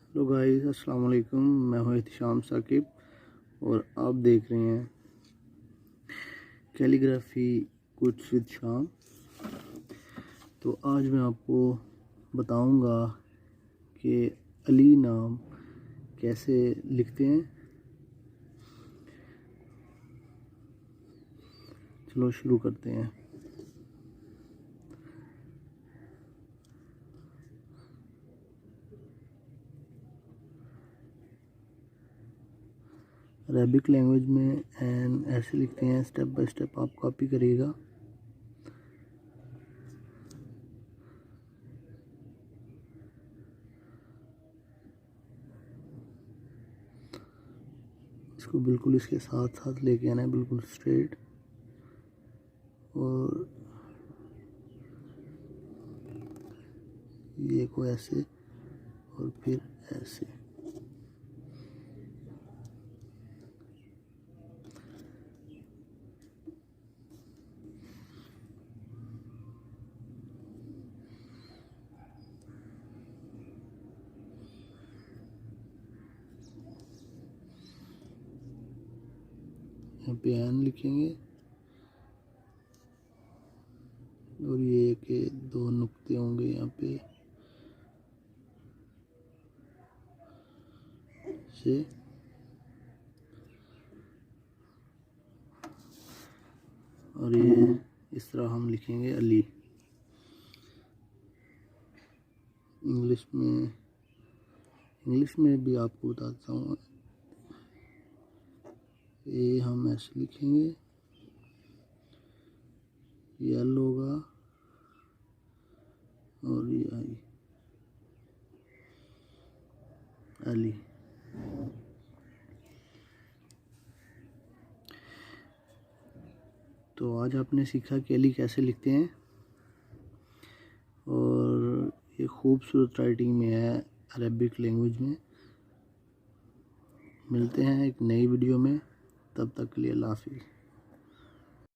Hello guys, अस्सलाम वालेकुम। मैं हूँ शाम साकिब और आप देख रहे हैं कैलीग्राफी कुछ विद शाम। तो आज मैं आपको बताऊंगा कि अली नाम कैसे लिखते हैं। चलो शुरू करते हैं। अरबिक लैंग्वेज में एंड ऐसे लिखते हैं, स्टेप बाय स्टेप आप कॉपी करिएगा। इसको बिल्कुल इसके साथ साथ लेके आना है, बिल्कुल स्ट्रेट, और ये को ऐसे और फिर ऐसे। यहाँ पे एन लिखेंगे और ये के दो नुक्ते होंगे यहाँ पे से, और ये इस तरह हम लिखेंगे अली। इंग्लिश में भी आपको बताता हूँ। ये हम ऐसे लिखेंगे, ये एल होगा और ये आई, अली। तो आज आपने सीखा कि अली कैसे लिखते हैं, और ये खूबसूरत राइटिंग में है, अरबिक लैंग्वेज में। मिलते हैं एक नई वीडियो में, तब तक के लिए अल्लाह हाफ़िज़।